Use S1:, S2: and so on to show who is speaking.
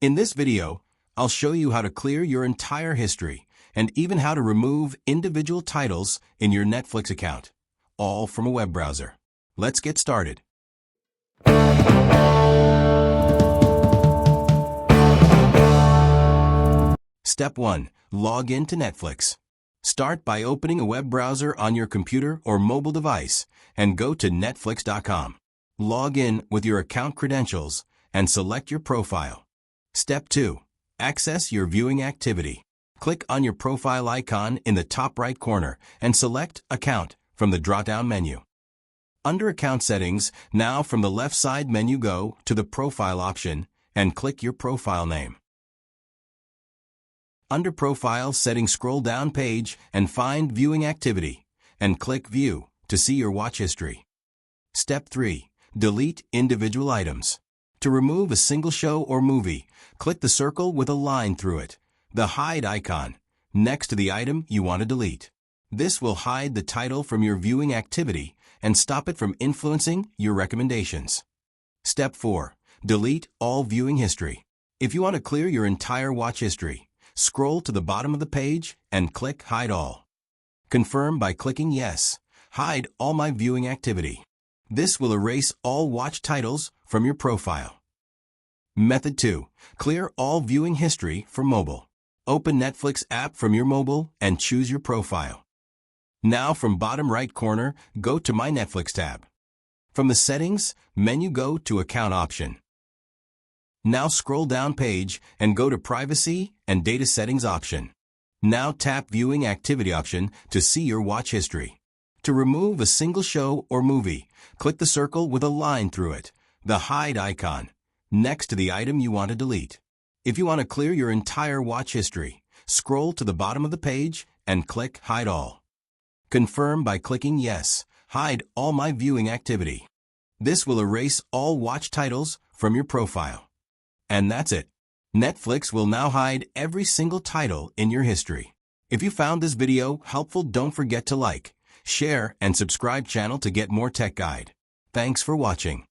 S1: In this video, I'll show you how to clear your entire history and even how to remove individual titles in your Netflix account, all from a web browser. Let's get started. Step 1. Log in to Netflix. Start by opening a web browser on your computer or mobile device and go to netflix.com. Log in with your account credentials and select your profile. Step 2. Access your viewing activity. Click on your profile icon in the top right corner and select Account from the drop-down menu. Under Account Settings, now from the left side menu go to the Profile option and click your profile name. Under Profile Settings, scroll down page and find Viewing Activity and click View to see your watch history. Step 3. Delete individual items. To remove a single show or movie, click the circle with a line through it, the Hide icon, next to the item you want to delete. This will hide the title from your viewing activity and stop it from influencing your recommendations. Step 4. Delete all viewing history. If you want to clear your entire watch history, scroll to the bottom of the page and click Hide All. Confirm by clicking Yes. Hide all my viewing activity. This will erase all watch titles from your profile. Method 2. Clear all viewing history for mobile. Open Netflix app from your mobile and choose your profile. Now from bottom right corner, go to My Netflix tab. From the Settings menu, go to Account option. Now scroll down page and go to Privacy and Data Settings option. Now tap Viewing Activity option to see your watch history. To remove a single show or movie, click the circle with a line through it, the Hide icon, next to the item you want to delete. If you want to clear your entire watch history, scroll to the bottom of the page and click Hide All. Confirm by clicking Yes. Hide all my viewing activity. This will erase all watch titles from your profile. And that's it. Netflix will now hide every single title in your history. If you found this video helpful, don't forget to like, share, and subscribe channel to get more tech guide. Thanks for watching.